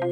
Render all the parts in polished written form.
In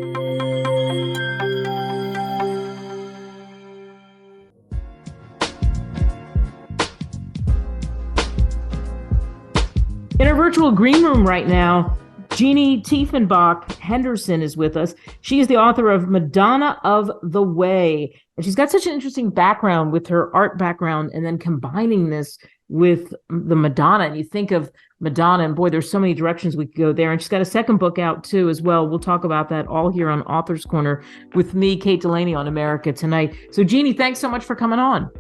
our virtual green room right now, Jeanne Tiefenbach-Henderson is with us. She is the author of Madonna of the Way. And she's got such an interesting background with her art background and then combining this with the Madonna. And you think of Madonna, and boy, there's so many directions we could go there. And she's got a second book out too as well. We'll talk about that all here on Author's Corner with me, Kate Delaney, on America Tonight. So Jeanne, thanks so much for coming on.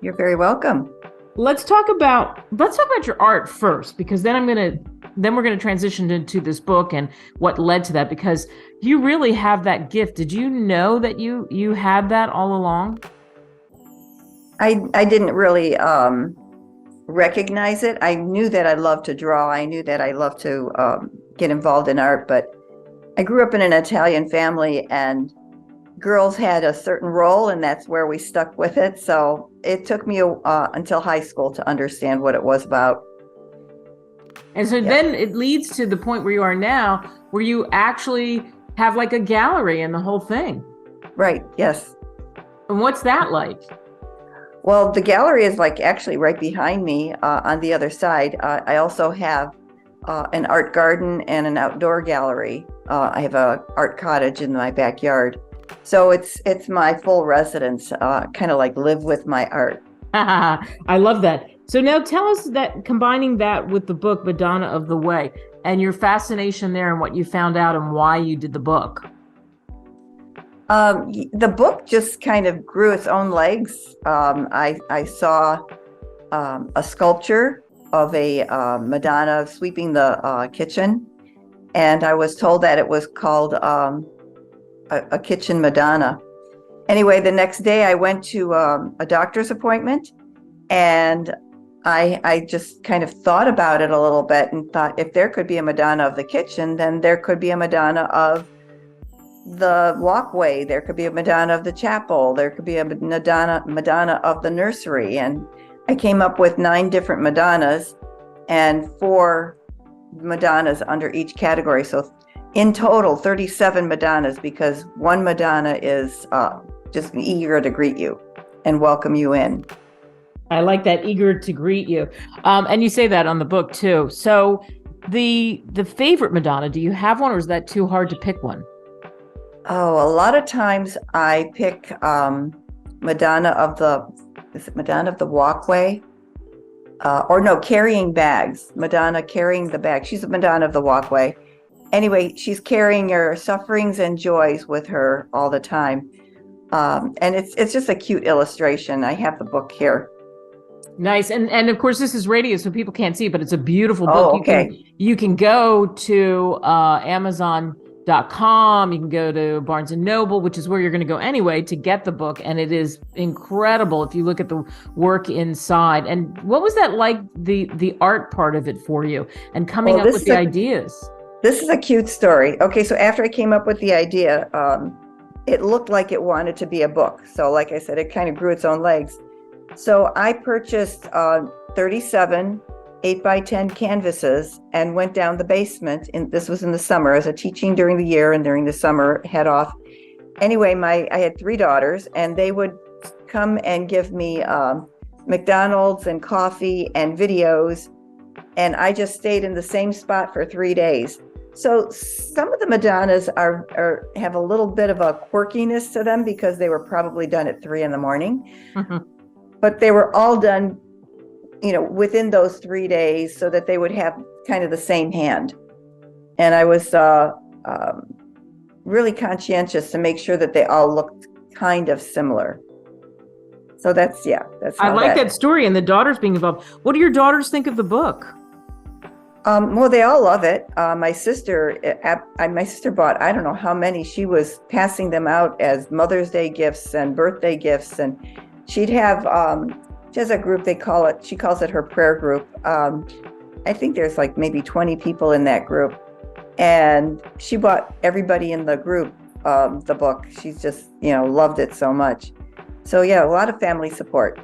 You're very welcome. Let's talk about your art first, because then we're gonna transition into this book and what led to that, because you really have that gift. Did you know that you had that all along? I didn't really recognize it. I knew that I loved to draw. I knew that I loved to get involved in art, but I grew up in an Italian family, and girls had a certain role, and that's where we stuck with it. So it took me until high school to understand what it was about. And so then it leads to the point where you are now, where you actually have like a gallery and the whole thing. Right, yes. And what's that like? Well, the gallery is like actually right behind me on the other side. I also have an art garden and an outdoor gallery. I have an art cottage in my backyard. So it's my full residence, kind of like live with my art. I love that. So now tell us that, combining that with the book, Madonna of the Way, and your fascination there and what you found out and why you did the book. The book just kind of grew its own legs. I saw a sculpture of a Madonna sweeping the kitchen, and I was told that it was called a kitchen Madonna. Anyway, the next day I went to a doctor's appointment, and I just kind of thought about it a little bit and thought, if there could be a Madonna of the kitchen, then there could be a Madonna of the walkway. There could be a Madonna of the chapel. There could be a Madonna of the nursery. And I came up with 9 different Madonnas and 4 Madonnas under each category. So in total, 37 Madonnas, because one Madonna is just eager to greet you and welcome you in. I like that, eager to greet you. And you say that on the book too. So the favorite Madonna, do you have one, or is that too hard to pick one? Oh, a lot of times I pick Madonna of the walkway? Or no, carrying bags. Madonna carrying the bag. She's a Madonna of the walkway. Anyway, she's carrying your sufferings and joys with her all the time. And it's just a cute illustration. I have the book here. Nice. And of course, this is radio, so people can't see, but it's a beautiful book. Oh, okay. You can go to Amazon.com. You can go to Barnes & Noble, which is where you're going to go anyway to get the book. And it is incredible if you look at the work inside. And what was that like, the art part of it for you and coming up with the ideas? This is a cute story. Okay, so after I came up with the idea, it looked like it wanted to be a book. So like I said, it kind of grew its own legs. So I purchased 37 8x10 canvases and went down the basement. This was in the summer. I was teaching during the year, and during the summer, head off. Anyway, I had 3 daughters, and they would come and give me McDonald's and coffee and videos. And I just stayed in the same spot for 3 days. So some of the Madonnas have a little bit of a quirkiness to them because they were probably done at 3 a.m. Mm-hmm. But they were all done, within those 3 days, so that they would have kind of the same hand. And I was really conscientious to make sure that they all looked kind of similar. So that's how I like that story, and the daughters being involved. What do your daughters think of the book? Well, they all love it. My sister bought, I don't know how many. She was passing them out as Mother's Day gifts and birthday gifts. And she'd have, she has a group, she calls it her prayer group. I think there's like maybe 20 people in that group. And she bought everybody in the group the book. She's just, loved it so much. So yeah, a lot of family support.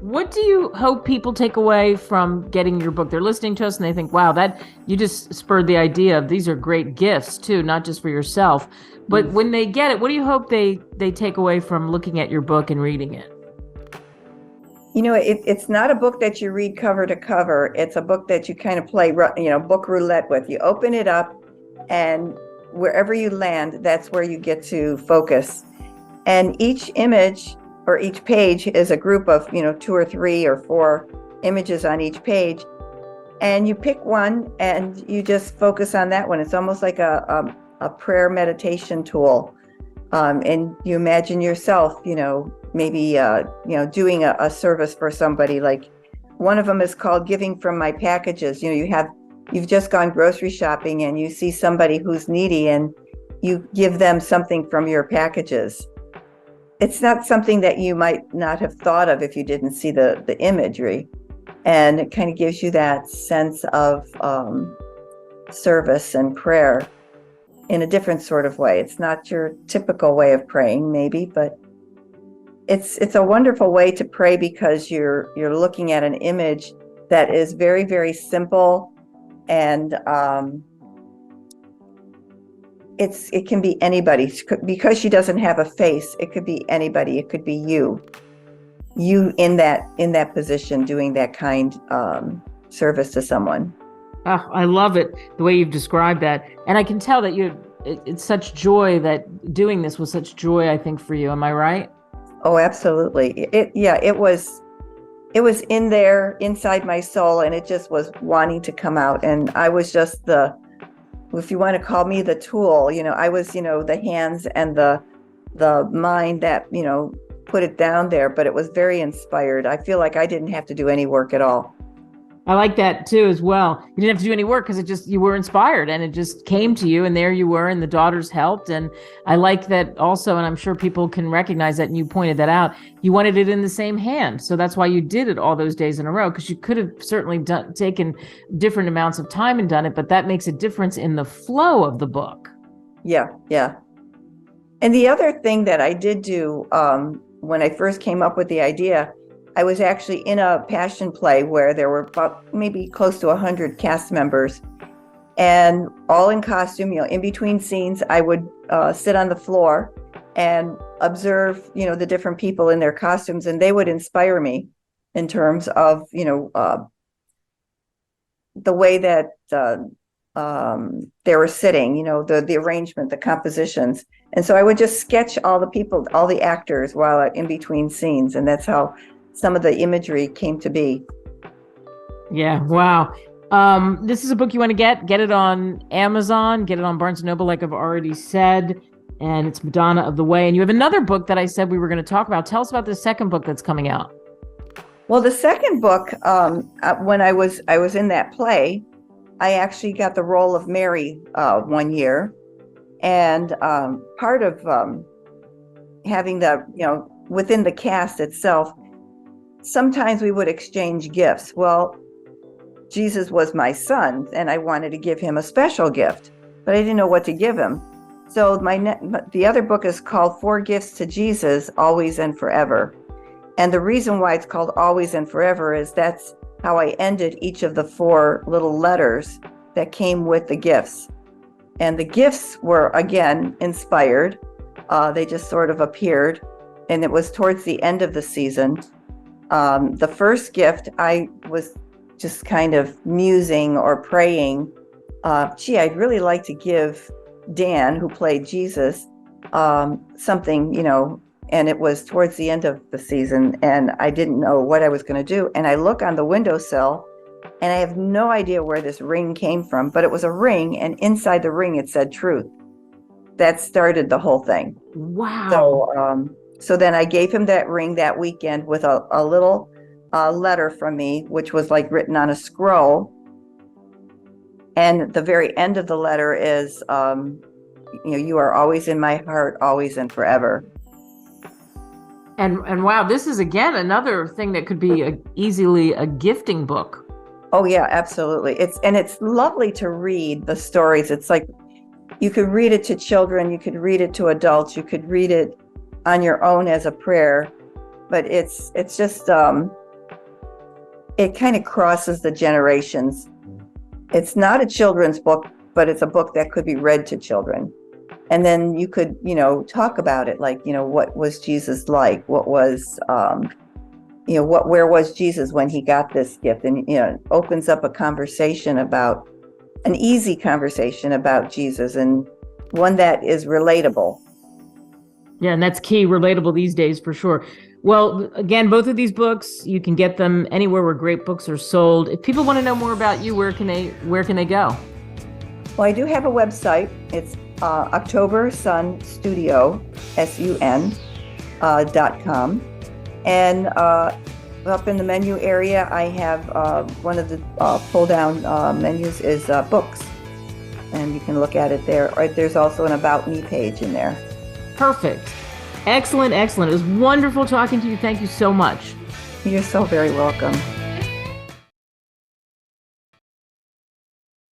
What do you hope people take away from getting your book? They're listening to us and they think, wow, that you just spurred the idea of these are great gifts too, not just for yourself. But when they get it, what do you hope they take away from looking at your book and reading it? It's not a book that you read cover to cover. It's a book that you kind of play, book roulette with. You open it up, and wherever you land, that's where you get to focus. And each image or each page is a group of, 2 or 3 or 4 images on each page. And you pick one and you just focus on that one. It's almost like a prayer meditation tool. And you imagine yourself, maybe, doing a service for somebody. Like one of them is called Giving from My Packages. You've just gone grocery shopping and you see somebody who's needy and you give them something from your packages. It's not something that you might not have thought of if you didn't see the imagery. And it kind of gives you that sense of service and prayer in a different sort of way. It's not your typical way of praying, maybe, but it's a wonderful way to pray because you're looking at an image that is very, very simple, and it can be anybody. Because she doesn't have a face, it could be anybody. It could be you in that position doing that kind service to someone. Oh, I love it, the way you've described that. And I can tell that it's such joy, that doing this was such joy, I think, for you. Am I right? Oh, absolutely. It was in there inside my soul, and it just was wanting to come out. And I was just if you want to call me the tool, I was, the hands and the mind that, put it down there, but it was very inspired. I feel like I didn't have to do any work at all. I like that too as well. You didn't have to do any work because you were inspired and it just came to you, and there you were, and the daughters helped. And I like that also, and I'm sure people can recognize that, and you pointed that out, you wanted it in the same hand. So that's why you did it all those days in a row, because you could have certainly taken different amounts of time and done it, but that makes a difference in the flow of the book. Yeah. And the other thing that I did do when I first came up with the idea, I was actually in a passion play where there were about maybe close to 100 cast members, and all in costume. In between scenes, I would sit on the floor and observe, the different people in their costumes, and they would inspire me in terms of, the way that they were sitting, the arrangement, the compositions. And so I would just sketch all the people, all the actors while in between scenes, and that's how some of the imagery came to be. Yeah. Wow. This is a book you want to get it on Amazon, get it on Barnes & Noble, like I've already said, and it's Madonna of the Way. And you have another book that I said we were going to talk about. Tell us about the second book that's coming out. Well, the second book, when I was in that play, I actually got the role of Mary one year. And part of having within the cast itself, sometimes we would exchange gifts. Well, Jesus was my son, and I wanted to give him a special gift, but I didn't know what to give him. So the other book is called 4 Gifts to Jesus, Always and Forever. And the reason why it's called Always and Forever is that's how I ended each of the 4 little letters that came with the gifts. And the gifts were, again, inspired. They just sort of appeared, and it was towards the end of the season. The first gift, I was just kind of musing or praying, I'd really like to give Dan, who played Jesus, something, and it was towards the end of the season, and I didn't know what I was going to do. And I look on the windowsill, and I have no idea where this ring came from, but it was a ring, and inside the ring it said truth. That started the whole thing. Wow. So then I gave him that ring that weekend with a little letter from me, which was like written on a scroll. And the very end of the letter is, you are always in my heart, always and forever. And wow, this is again another thing that could be easily a gifting book. Oh yeah, absolutely. It's lovely to read the stories. It's like you could read it to children, you could read it to adults, you could read it on your own as a prayer, but it's just it kind of crosses the generations. It's not a children's book, but it's a book that could be read to children. And then you could, talk about it, like, what was Jesus like? What was, where was Jesus when he got this gift? And, it opens up a conversation about, an easy conversation about Jesus, and one that is relatable. Yeah, and that's key, relatable these days for sure. Well, again, both of these books, you can get them anywhere where great books are sold. If people want to know more about you, where can they go? Well, I do have a website. It's OctoberSunStudio, SUN.com. And up in the menu area, I have one of the pull-down menus is books. And you can look at it there. Or there's also an About Me page in there. Perfect. Excellent. It was wonderful talking to you. Thank you so much. You're so very welcome.